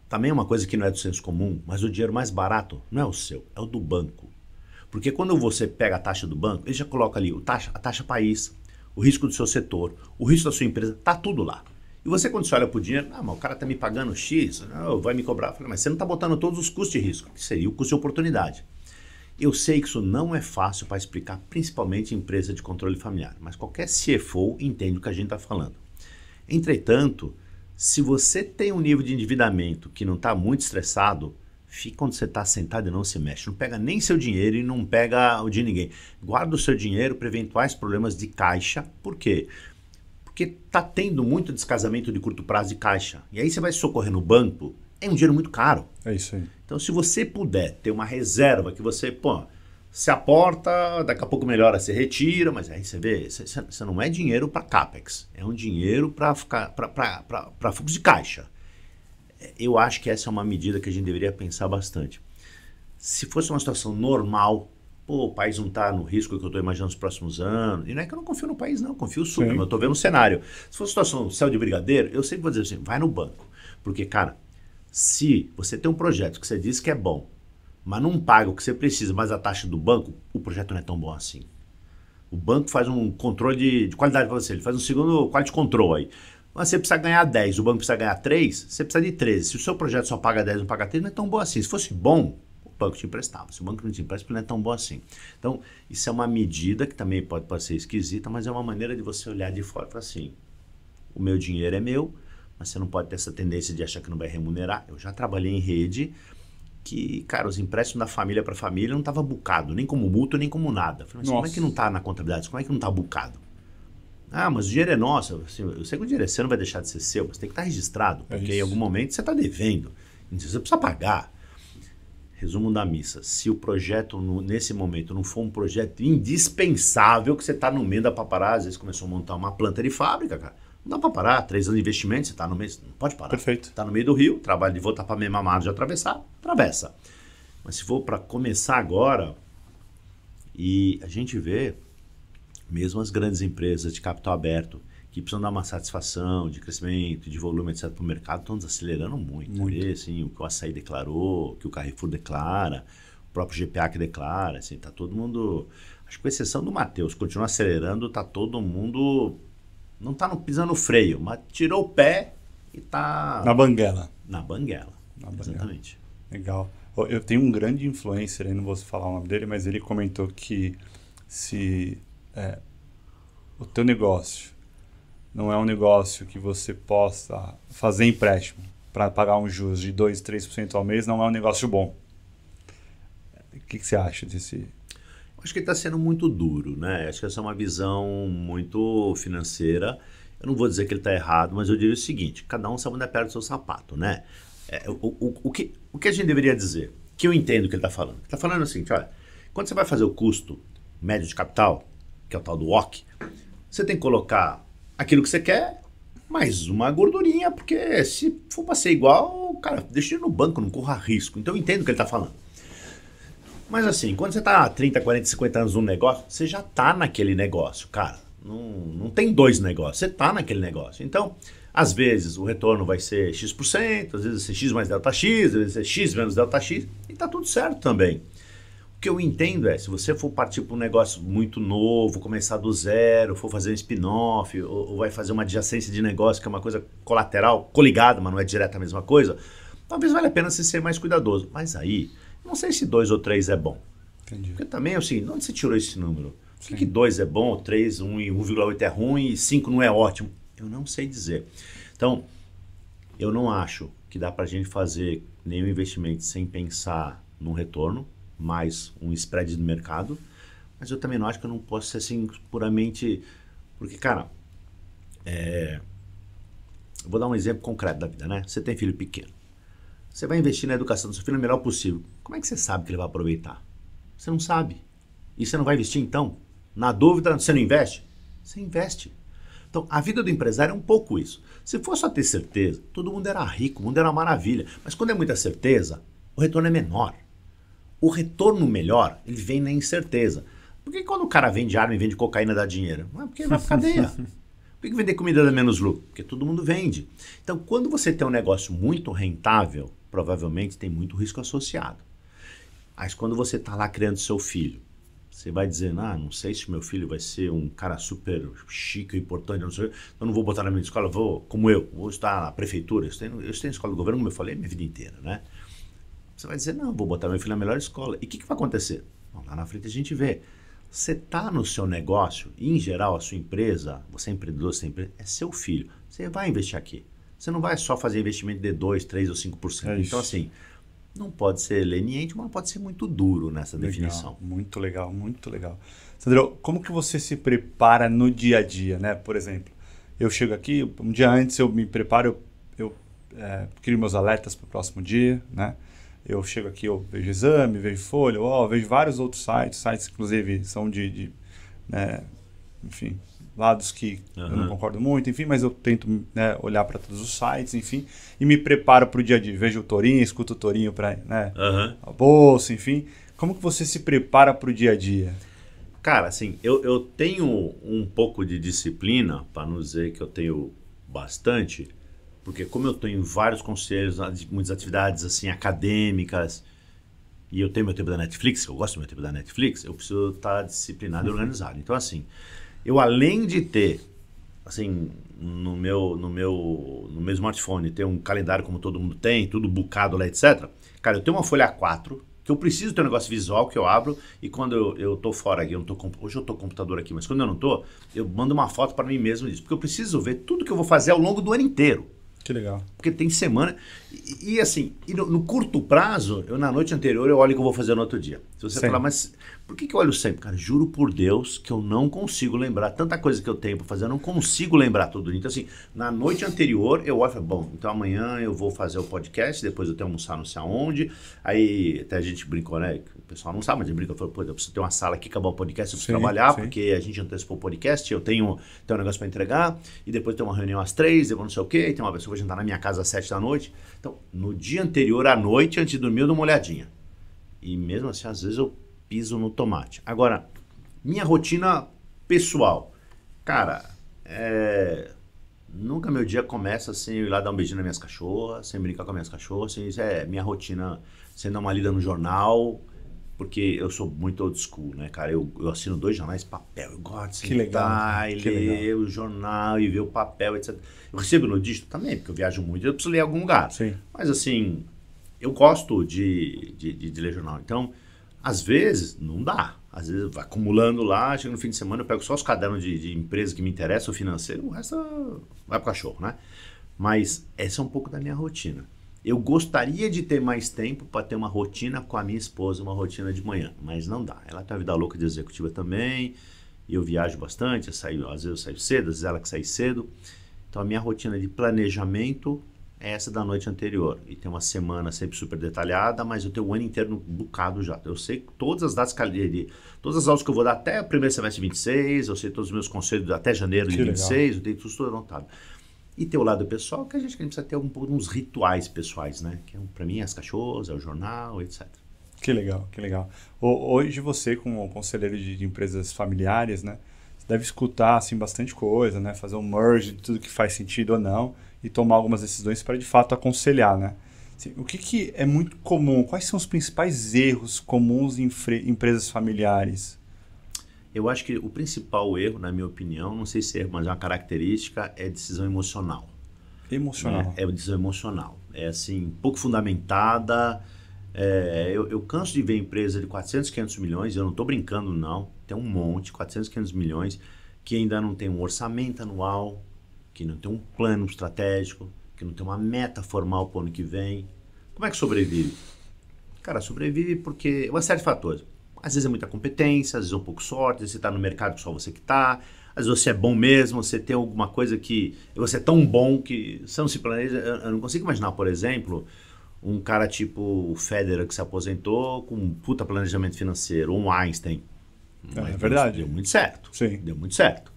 também é uma coisa que não é do senso comum, mas o dinheiro mais barato não é o seu, é o do banco. Porque quando você pega a taxa do banco, ele já coloca ali a taxa país, o risco do seu setor, o risco da sua empresa, tá tudo lá. E você quando você olha para o dinheiro, mas o cara tá me pagando X, vai me cobrar. Eu falei, mas você não está botando todos os custos de risco, que seria o custo de oportunidade. Eu sei que isso não é fácil para explicar, principalmente em empresa de controle familiar, mas qualquer CFO entende o que a gente está falando. Entretanto, se você tem um nível de endividamento que não está muito estressado, fica onde você está sentado e não se mexe. Não pega nem seu dinheiro e não pega o de ninguém. Guarda o seu dinheiro para eventuais problemas de caixa. Por quê? Porque está tendo muito descasamento de curto prazo de caixa. E aí você vai socorrer no banco, é um dinheiro muito caro. É isso aí. Então se você puder ter uma reserva que você, se aporta, daqui a pouco melhora, você retira, mas aí você vê, você não é dinheiro para CAPEX, é um dinheiro para fluxo de caixa. Eu acho que essa é uma medida que a gente deveria pensar bastante. Se fosse uma situação normal, o país não está no risco que eu estou imaginando nos próximos anos, e não é que eu não confio no país não, confio super, mas eu estou vendo o cenário. Se fosse uma situação céu de brigadeiro, eu sempre vou dizer assim, vai no banco, porque cara, se você tem um projeto que você diz que é bom, mas não paga o que você precisa, mas a taxa do banco, o projeto não é tão bom assim. O banco faz um controle de qualidade para você, ele faz um segundo quality control aí. Mas você precisa ganhar 10, o banco precisa ganhar 3, você precisa de 13. Se o seu projeto só paga 10, não paga 3, não é tão bom assim. Se fosse bom, o banco te emprestava. Se o banco não te empresta, não é tão bom assim. Então, isso é uma medida que também pode parecer esquisita, mas é uma maneira de você olhar de fora e falar assim, o meu dinheiro é meu, mas você não pode ter essa tendência de achar que não vai remunerar. Eu já trabalhei em rede que, cara, os empréstimos da família para família não estava bucado, nem como mútuo, nem como nada. Eu falei, mas como é que não está na contabilidade? Como é que não está bucado? Ah, mas o dinheiro é nosso. Assim, eu sei que o dinheiro é seu, não vai deixar de ser seu, mas tem que estar registrado, porque em algum momento você está devendo. Você precisa pagar. Resumo da missa. Se o projeto, nesse momento, não for um projeto indispensável, que você está no meio da paparazzi, às vezes começou a montar uma planta de fábrica, cara. Não dá para parar. 3 anos de investimento, você está no meio... Não pode parar. Perfeito. Está no meio do rio, trabalho de voltar para a mesma margem de atravessar, atravessa. Mas se for para começar agora, e a gente vê... Mesmo as grandes empresas de capital aberto, que precisam dar uma satisfação de crescimento, de volume, etc., para o mercado, estão desacelerando muito. Vê, assim, o que o Açaí declarou, o que o Carrefour declara, o próprio GPA que declara. Assim, tá todo mundo... Acho que com exceção do Matheus, continua acelerando, está todo mundo... Não está pisando no freio, mas tirou o pé e está... Na banguela. Na banguela, exatamente. Legal. Eu tenho um grande influencer, aí não vou falar o nome dele, mas ele comentou que se... o teu negócio não é um negócio que você possa fazer empréstimo para pagar um juros de 2%, 3% ao mês, não é um negócio bom. O que você acha desse... Acho que ele está sendo muito duro, né? Acho que essa é uma visão muito financeira. Eu não vou dizer que ele está errado, mas eu diria o seguinte, cada um sabe onde é perto do seu sapato, né? O que a gente deveria dizer? que eu entendo o que ele está falando. Ele está falando assim, olha, quando você vai fazer o custo médio de capital, que é o tal do WOC, você tem que colocar aquilo que você quer, mais uma gordurinha, porque se for para ser igual, cara, deixa ele no banco, não corra risco. Então eu entendo o que ele está falando. Mas assim, quando você está há 30, 40, 50 anos num negócio, você já está naquele negócio, cara. Não tem dois negócios, você está naquele negócio. Então, às vezes o retorno vai ser X%, às vezes vai ser X mais delta X, às vezes vai ser X menos delta X, e está tudo certo também. O que eu entendo é, se você for partir para um negócio muito novo, começar do zero, for fazer um spin-off, ou vai fazer uma adjacência de negócio, que é uma coisa colateral, coligada, mas não é direto a mesma coisa, talvez valha a pena você ser mais cuidadoso. Mas aí, não sei se 2 ou 3 é bom. Entendi. Porque também é o seguinte, onde você tirou esse número? Por que 2 é bom, 3, 1 e 1,8 é ruim e 5 não é ótimo? Eu não sei dizer. Então, eu não acho que dá para a gente fazer nenhum investimento sem pensar no retorno, mais um spread do mercado, mas eu também não acho que eu não posso ser assim puramente... Porque, cara, eu vou dar um exemplo concreto da vida, né? Você tem filho pequeno. Você vai investir na educação do seu filho o melhor possível. Como é que você sabe que ele vai aproveitar? Você não sabe. E você não vai investir então? Na dúvida, você não investe? Você investe. Então, a vida do empresário é um pouco isso. Se fosse só ter certeza, todo mundo era rico, o mundo era uma maravilha. Mas quando é muita certeza, o retorno é menor. O retorno melhor, ele vem na incerteza. Por que quando o cara vende arma e vende cocaína dá dinheiro? Não é porque ele vai pra cadeia. Por que vender comida dá menos lucro? Porque todo mundo vende. Então, quando você tem um negócio muito rentável, provavelmente tem muito risco associado. Mas quando você está lá criando seu filho, você vai dizer, não sei se meu filho vai ser um cara super chique, importante, não sei, eu não vou botar na minha escola, vou estar na prefeitura, eu tenho escola do governo, como eu falei, minha vida inteira, né? Você vai dizer, não, vou botar meu filho na melhor escola. E o que vai acontecer? Bom, lá na frente a gente vê. Você está no seu negócio, e em geral a sua empresa, você é empreendedor, você é empresa, é seu filho. Você vai investir aqui. Você não vai só fazer investimento de 2%, 3% ou 5%. Então assim, não pode ser leniente, mas não pode ser muito duro nessa definição. Muito legal, muito legal. Sandro, como que você se prepara no dia a dia, né? Por exemplo, eu chego aqui, um dia antes eu me preparo, eu crio meus alertas para o próximo dia, né? Eu chego aqui, eu vejo exame, vejo folha, vejo vários outros sites inclusive são né, enfim, lados que eu não concordo muito, enfim, mas eu tento, né, olhar para todos os sites, enfim, e me preparo para o dia a dia. Vejo o Torinho, escuto o Torinho para, né, a bolsa, enfim. Como que você se prepara para o dia a dia? Cara, assim, eu tenho um pouco de disciplina, para não dizer que eu tenho bastante, porque como eu estou em vários conselhos, muitas atividades assim acadêmicas, e eu tenho meu tempo da Netflix, eu gosto do meu tempo da Netflix, eu preciso estar disciplinado e organizado. Então assim, eu além de ter, assim, no meu smartphone, ter um calendário como todo mundo tem, tudo bucado lá, etc. Cara, eu tenho uma folha A4, que eu preciso ter um negócio visual que eu abro, e quando eu tô fora aqui, hoje eu tô com o computador aqui, mas quando eu não tô, eu mando uma foto para mim mesmo disso, porque eu preciso ver tudo que eu vou fazer ao longo do ano inteiro. Que legal. Porque tem semana. E assim, no curto prazo, na noite anterior, eu olho o que eu vou fazer no outro dia. Se você falar, mas por que eu olho sempre? Cara, juro por Deus que eu não consigo lembrar. Tanta coisa que eu tenho para fazer, eu não consigo lembrar tudo. Então, assim, na noite anterior, eu olho e falo, bom, então amanhã eu vou fazer o podcast, depois eu tenho que almoçar não sei aonde. Aí até a gente brincou, né? O pessoal não sabe, mas a gente brincou, falou, pô, eu preciso ter uma sala aqui, acabar o podcast, eu preciso trabalhar, porque a gente antecipou o podcast, eu tenho um negócio para entregar, e depois tem uma reunião às 3, depois não sei o quê, tem uma pessoa que vai jantar na minha casa às 7 da noite. Então, no dia anterior à noite, antes de dormir, eu dou uma olhadinha. E mesmo assim, às vezes eu piso no tomate. Agora, minha rotina pessoal. Cara, nunca meu dia começa sem eu ir lá dar um beijinho nas minhas cachorras, sem brincar com as minhas cachorras. Assim, isso é minha rotina, sem dar uma lida no jornal, porque eu sou muito old school, né, cara? Eu assino 2 jornais papel, eu gosto de sentar e ler o jornal e ver o papel, etc. Eu recebo no dígito também, porque eu viajo muito, eu preciso ler em algum lugar. Sim. Mas assim, eu gosto de ler jornal. Então, às vezes, não dá. Às vezes, vai acumulando lá, chega no fim de semana, eu pego só os cadernos de empresa que me interessam, o financeiro, o resto vai pro cachorro, né? Mas essa é um pouco da minha rotina. Eu gostaria de ter mais tempo para ter uma rotina com a minha esposa, uma rotina de manhã, mas não dá. Ela tem a vida louca de executiva também, e eu viajo bastante, às vezes eu saio cedo, às vezes ela que sai cedo. Então a minha rotina de planejamento é essa da noite anterior. E tem uma semana sempre super detalhada, mas eu tenho o ano inteiro no bocado já. Eu sei todas as datas, todas as aulas que eu vou dar até o primeiro semestre de 26, eu sei todos os meus conselhos até janeiro de 26, eu tenho tudo anotado. E tem o lado pessoal, que a gente precisa ter uns rituais pessoais, né? Que para mim é as cachorras, é o jornal, etc. Que legal, que legal. Hoje você, como conselheiro de empresas familiares, né? Você deve escutar assim, bastante coisa, né? Fazer um merge de tudo que faz sentido ou não e tomar algumas decisões para, de fato, aconselhar, né? Assim, o que é muito comum? Quais são os principais erros comuns em empresas familiares? Eu acho que o principal erro, na minha opinião, não sei se é erro, mas é uma característica, é decisão emocional. Emocional. Né? É a decisão emocional. É assim, pouco fundamentada. Eu canso de ver empresa de 400, 500 milhões, eu não estou brincando não, tem um monte, 400, 500 milhões, que ainda não tem um orçamento anual, que não tem um plano estratégico, que não tem uma meta formal para o ano que vem. Como é que sobrevive? Cara, sobrevive porque uma série de fatores. Às vezes é muita competência, às vezes é um pouco sorte, às vezes você está no mercado que só você que está, às vezes você é bom mesmo, você tem alguma coisa que você é tão bom que você não se planeja. Eu não consigo imaginar, por exemplo, um cara tipo o Federer que se aposentou com um puta planejamento financeiro, ou um Einstein. É verdade. Deu muito certo. Sim. Deu muito certo.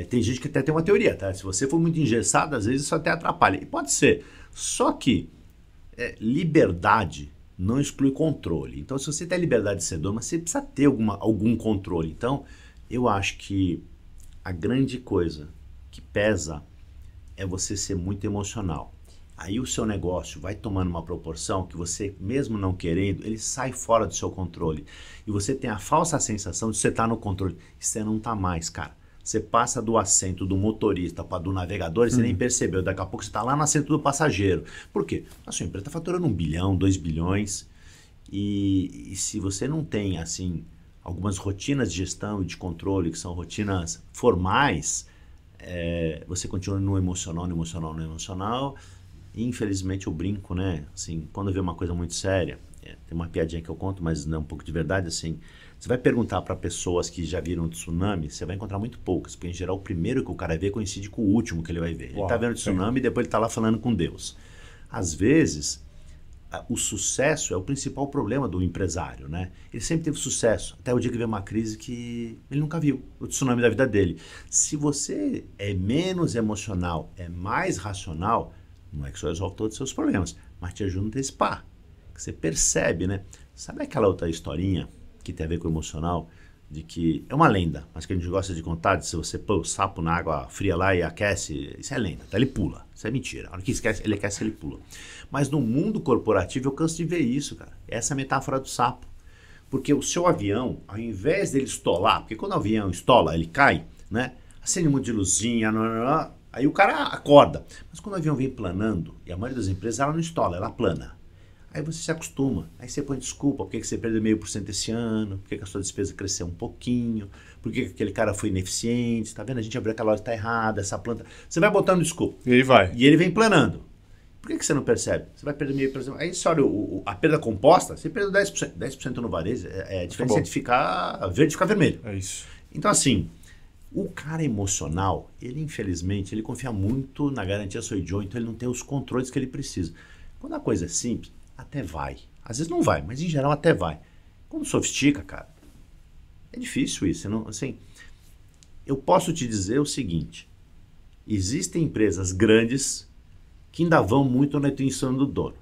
Tem gente que até tem uma teoria, tá? Se você for muito engessado, às vezes isso até atrapalha. E pode ser. Só que liberdade não exclui controle. Então, se você tem a liberdade de ser dono, mas você precisa ter algum controle. Então, eu acho que a grande coisa que pesa é você ser muito emocional. Aí o seu negócio vai tomando uma proporção que você, mesmo não querendo, ele sai fora do seu controle. E você tem a falsa sensação de você estar no controle. E você não está mais, cara. Você passa do assento do motorista para do navegador e você nem percebeu. Daqui a pouco você está lá no assento do passageiro. Por quê? A sua empresa está faturando 1 bilhão, 2 bilhões. E se você não tem, assim, algumas rotinas de gestão e de controle, que são rotinas formais, você continua no emocional, no emocional, no emocional. E, infelizmente, eu brinco, né? Assim, quando vê uma coisa muito séria, tem uma piadinha que eu conto, mas não é um pouco de verdade, assim. Você vai perguntar para pessoas que já viram tsunami, você vai encontrar muito poucas, porque em geral o primeiro que o cara vê coincide com o último que ele vai ver. Ele está vendo o tsunami e depois ele está lá falando com Deus. Às vezes, o sucesso é o principal problema do empresário, né? Ele sempre teve sucesso, até o dia que veio uma crise que ele nunca viu, o tsunami da vida dele. Se você é menos emocional, é mais racional, não é que só resolve todos os seus problemas, mas te ajuda a antecipar. Que você percebe, né? Sabe aquela outra historinha que tem a ver com o emocional, de que é uma lenda, mas que a gente gosta de contar, de se você pôr o sapo na água fria lá e aquece, isso é lenda, tá? Ele pula, isso é mentira. A hora que ele aquece, ele pula. Mas no mundo corporativo eu canso de ver isso, cara. Essa é a metáfora do sapo. Porque o seu avião, ao invés dele estolar, porque quando o avião estola, ele cai, né? Acende um monte de luzinha, aí o cara acorda. Mas quando o avião vem planando, e a maioria das empresas ela não estola, ela plana. Aí você se acostuma, aí você põe desculpa, por que você perdeu 0,5% esse ano, por que a sua despesa cresceu um pouquinho, por que aquele cara foi ineficiente, tá vendo? A gente abriu aquela loja, tá errada, essa planta... Você vai botando desculpa. E aí vai. E ele vem planando. Por que você não percebe? Você vai perder 0,5%. Aí você olha a perda composta, você perdeu 10%. 10% no varejo é a diferença de ficar verde e ficar vermelho. É isso. Então assim, o cara emocional, ele infelizmente, ele confia muito na garantia sou idiota, então ele não tem os controles que ele precisa. Quando a coisa é simples, até vai. Às vezes não vai, mas em geral até vai. Quando sofistica, cara, é difícil isso. Não, assim, eu posso te dizer o seguinte, existem empresas grandes que ainda vão muito na intuição do dono.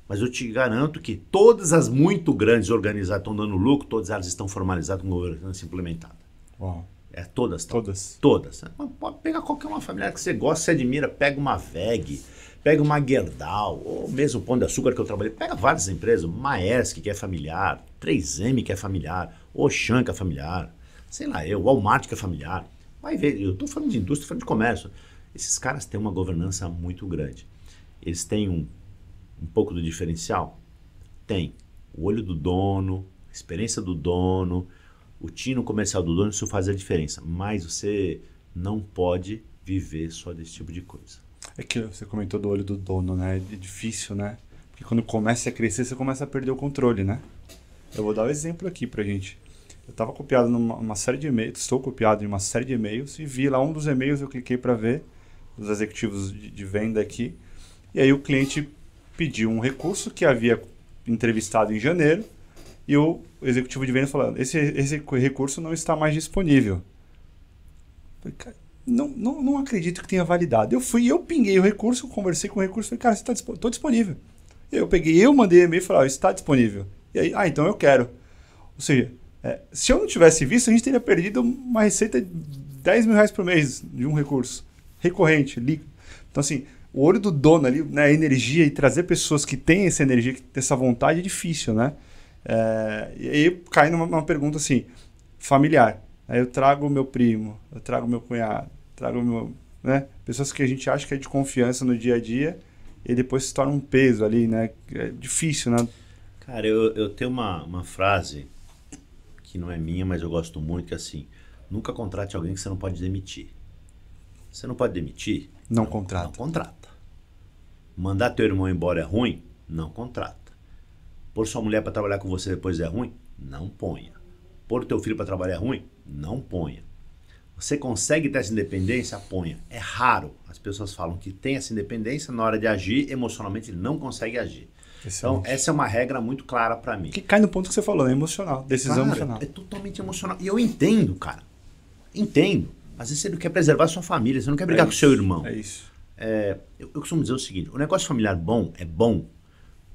Mas eu te garanto que todas as muito grandes organizadas estão dando lucro, todas elas estão formalizadas com governança implementada. Uau. Todas. Todas. Pode pegar qualquer uma familiar que você gosta, você admira, pega uma VEG, pega uma Gerdau, ou mesmo o Pão de Açúcar que eu trabalhei, pega várias empresas, Maersk que é familiar, 3M que é familiar, Auchan que é familiar, sei lá, o Walmart que é familiar. Vai ver, eu estou falando de indústria, estou falando de comércio. Esses caras têm uma governança muito grande. Eles têm um pouco do diferencial? Tem. O olho do dono, a experiência do dono, o tino comercial do dono, isso faz a diferença. Mas você não pode viver só desse tipo de coisa. É que você comentou do olho do dono, né? É difícil, né? Porque quando começa a crescer, você começa a perder o controle, né? Eu vou dar um exemplo aqui pra gente. Eu estava copiado numa série de e-mails, estou copiado em uma série de e-mails e vi lá um dos e-mails, eu cliquei para ver, os executivos de venda aqui, E aí o cliente pediu um recurso que havia entrevistado em janeiro e o executivo de vendas falando, esse recurso não está mais disponível. Falei, cara, não acredito que tenha validado. Eu pinguei o recurso, conversei com o recurso, falei, cara, você estou disponível. Eu mandei e-mail e falei, está disponível. E aí, então eu quero. Ou seja, se eu não tivesse visto, a gente teria perdido uma receita de R$10.000 por mês de um recurso recorrente, líquido. Então, assim, o olho do dono ali, né, a energia e trazer pessoas que têm essa energia, que têm essa vontade é difícil, né? E aí cai numa pergunta assim, familiar. Aí eu trago meu primo, eu trago meu cunhado, trago meu, né, pessoas que a gente acha que é de confiança no dia a dia e depois se torna um peso ali, né? É difícil, né? Cara, eu tenho uma frase que não é minha, mas eu gosto muito, que é assim, nunca contrate alguém que você não pode demitir. Você não pode demitir? Não contrata. Não contrata. Mandar teu irmão embora é ruim? Não contrata. Pôr sua mulher para trabalhar com você depois é ruim? Não ponha. Pôr teu filho para trabalhar é ruim? Não ponha. Você consegue ter essa independência? Ponha. É raro. As pessoas falam que tem essa independência, na hora de agir, emocionalmente ele não consegue agir. Excelente. Então, essa é uma regra muito clara para mim. Que cai no ponto que você falou, né? Emocional. Decisão emocional. É totalmente emocional. E eu entendo, cara. Entendo. Às vezes você não quer preservar a sua família, você não quer brigar com o seu irmão. É isso. Eu costumo dizer o seguinte, o negócio familiar bom,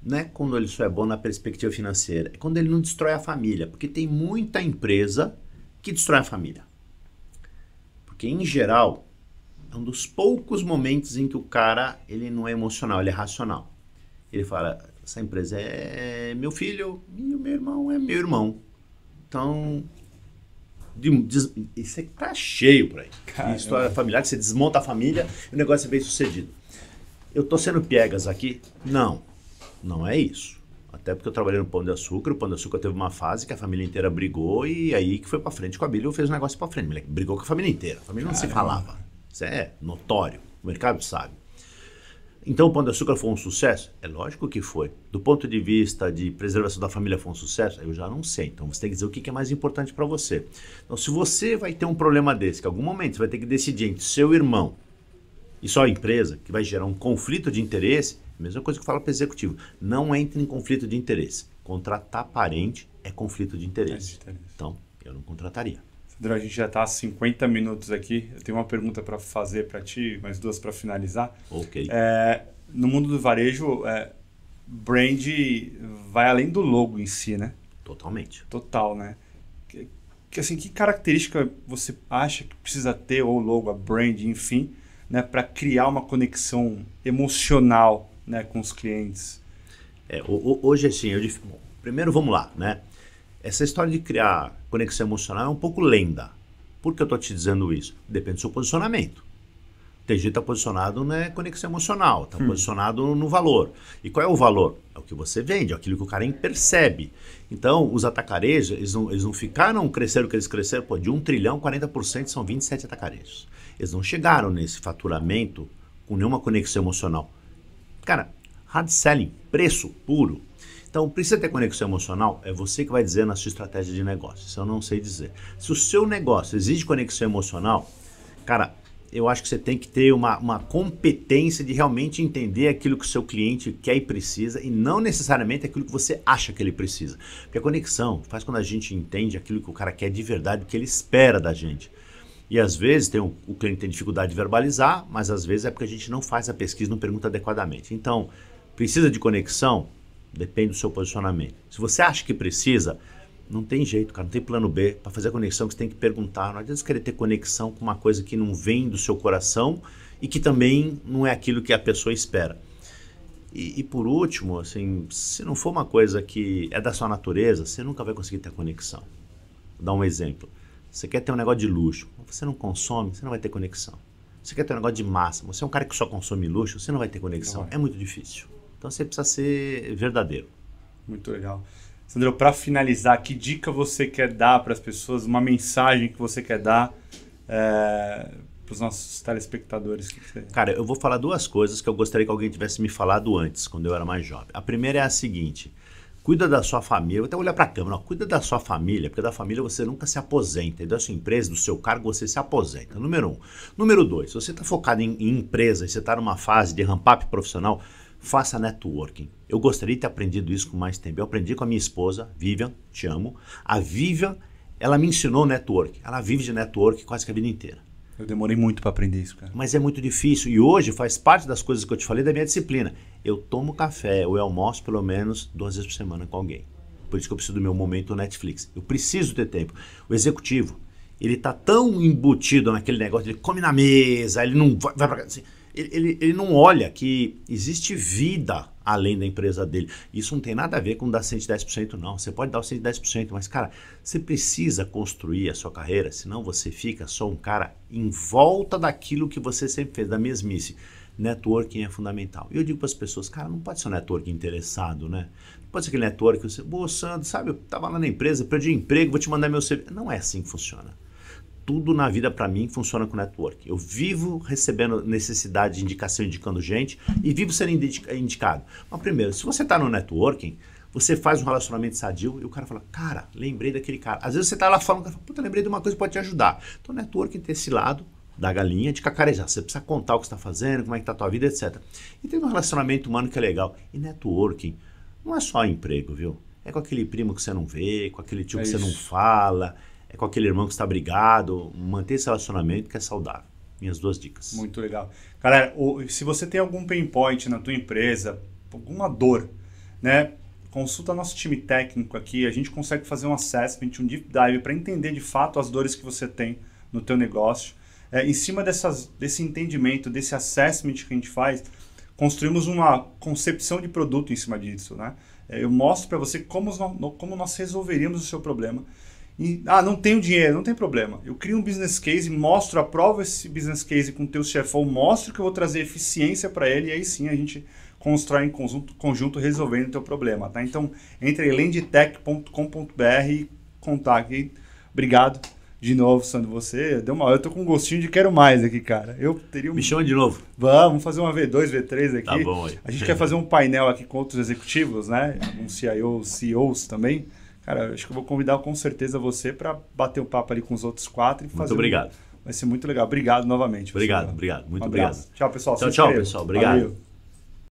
não é quando ele só é bom na perspectiva financeira, é quando ele não destrói a família. Porque tem muita empresa que destrói a família. Porque, em geral, é um dos poucos momentos em que o cara ele não é emocional, ele é racional. Ele fala, essa empresa é meu filho e o meu irmão é meu irmão. Então, isso tá cheio por aí. Caramba. História familiar, que você desmonta a família e o negócio é bem sucedido. Eu tô sendo piegas aqui? Não é isso. Até porque eu trabalhei no Pão de Açúcar, o Pão de Açúcar teve uma fase que a família inteira brigou e aí que foi pra frente com a Bíblia e fez o negócio pra frente. Moleque, brigou com a família inteira, a família não se falava. Isso é notório, o mercado sabe. Então o Pão de Açúcar foi um sucesso? É lógico que foi. Do ponto de vista de preservação da família foi um sucesso? Eu já não sei. Então você tem que dizer o que é mais importante para você. Então se você vai ter um problema desse, que em algum momento você vai ter que decidir entre seu irmão e sua empresa, que vai gerar um conflito de interesse, mesma coisa que eu falo para o executivo, não entre em conflito de interesse. Contratar parente é conflito de interesse. Então eu não contrataria. Sandro, a gente já está há 50 minutos aqui. Eu tenho uma pergunta para fazer para ti, mais duas para finalizar. Ok. No mundo do varejo, brand vai além do logo em si, né? Totalmente. Total, né? Que característica você acha que precisa ter, ou logo, a brand, enfim, né, para criar uma conexão emocional, né, com os clientes? Hoje, assim, primeiro vamos lá, né? Essa história de criar conexão emocional é um pouco lenda. Por que eu estou te dizendo isso? Depende do seu posicionamento. Tem gente que está posicionado na conexão emocional, está posicionado no valor. E qual é o valor? É o que você vende, é aquilo que o cara percebe. Então, os atacarejos, eles não ficaram, cresceram, pô, de 1 trilhão, 40% são 27 atacarejos. Eles não chegaram nesse faturamento com nenhuma conexão emocional. Cara, hard selling, preço puro. Então, precisa ter conexão emocional, é você que vai dizer na sua estratégia de negócio. Isso eu não sei dizer. Se o seu negócio exige conexão emocional, cara, eu acho que você tem que ter uma competência de realmente entender aquilo que o seu cliente quer e precisa e não necessariamente aquilo que você acha que ele precisa. Porque a conexão faz quando a gente entende aquilo que o cara quer de verdade, o que ele espera da gente. E às vezes o cliente tem dificuldade de verbalizar, mas às vezes é porque a gente não faz a pesquisa, não pergunta adequadamente. Então, precisa de conexão? Depende do seu posicionamento. Se você acha que precisa, não tem jeito, cara, não tem plano B. Para fazer a conexão, você tem que perguntar. Não adianta você querer ter conexão com uma coisa que não vem do seu coração e que também não é aquilo que a pessoa espera. E por último, assim, se não for uma coisa que é da sua natureza, você nunca vai conseguir ter conexão. Vou dar um exemplo. Você quer ter um negócio de luxo, você não consome, você não vai ter conexão. Você quer ter um negócio de massa, você é um cara que só consome luxo, você não vai ter conexão. É muito difícil. Então você precisa ser verdadeiro. Muito legal. Sandro, para finalizar, que dica você quer dar para as pessoas, uma mensagem que você quer dar para os nossos telespectadores? Cara, eu vou falar duas coisas que eu gostaria que alguém tivesse me falado antes, quando eu era mais jovem. A primeira é a seguinte, Cuida da sua família. Vou até olhar para a câmera. Cuida da sua família, porque da família você nunca se aposenta. E da sua empresa, do seu cargo, você se aposenta. Número 1. Número 2. Se você está focado em empresa e você está numa fase de ramp-up profissional, faça networking. Eu gostaria de ter aprendido isso com mais tempo. Eu aprendi com a minha esposa, Vivian, te amo. A Vivian, ela me ensinou networking. Ela vive de networking quase que a vida inteira. Eu demorei muito para aprender isso, cara. Mas é muito difícil. E hoje faz parte das coisas que eu te falei da minha disciplina. Eu tomo café, eu almoço pelo menos 2 vezes por semana com alguém. Por isso que eu preciso do meu momento Netflix. Eu preciso ter tempo. O executivo, ele tá tão embutido naquele negócio, ele come na mesa, ele não vai pra cá. Assim, ele não olha que existe vida além da empresa dele. Isso não tem nada a ver com dar 110% não. Você pode dar o 110%, mas, cara, você precisa construir a sua carreira, senão você fica só um cara em volta daquilo que você sempre fez, da mesmice. Networking é fundamental. E eu digo para as pessoas, cara, não pode ser um networking interessado, né? Não pode ser aquele networking que você, Sandro, sabe, eu estava lá na empresa, perdi o emprego, vou te mandar meu CV. Não é assim que funciona. Tudo na vida, para mim, funciona com network. Eu vivo recebendo necessidade de indicação, indicando gente, e vivo sendo indicado. Mas primeiro, se você está no networking, você faz um relacionamento sadio e o cara fala, cara, lembrei daquele cara. Às vezes você está lá falando, o cara fala, puta, lembrei de uma coisa que pode te ajudar. Então, networking tem esse lado da galinha de cacarejar. Você precisa contar o que você está fazendo, como é que está a tua vida, etc. E tem um relacionamento humano que é legal. E networking não é só emprego, viu? É com aquele primo que você não vê, com aquele tio que você não fala, é com aquele irmão que está brigado. Manter esse relacionamento que é saudável. Minhas 2 dicas. Muito legal. Galera, se você tem algum pain point na tua empresa, alguma dor, né? Consulta nosso time técnico aqui. A gente consegue fazer um assessment, um deep dive para entender de fato as dores que você tem no teu negócio. Em cima desse entendimento, desse assessment que a gente faz, construímos uma concepção de produto em cima disso, né? Eu mostro para você como nós resolveríamos o seu problema. E, não tenho dinheiro, não tem problema. Eu crio um business case, mostro, aprovo esse business case com o teu CFO, mostro que eu vou trazer eficiência para ele e aí sim a gente constrói em conjunto resolvendo o teu problema, tá? Então, entre em lendtech.com.br e contato. Obrigado. De novo, Sandro, você deu mal. Eu tô com um gostinho de quero mais aqui, cara. Eu teria Me chama de novo. Vamos fazer uma V2, V3 aqui. Tá bom aí. A gente quer fazer um painel aqui com outros executivos, né? Um CIO, CEOs também. Cara, acho que eu vou convidar com certeza você para bater um papo ali com os outros 4 e fazer. Muito obrigado. Vai ser muito legal. Obrigado novamente. Obrigado. Muito obrigado. Tchau, pessoal. Tchau, pessoal. Obrigado. Valeu.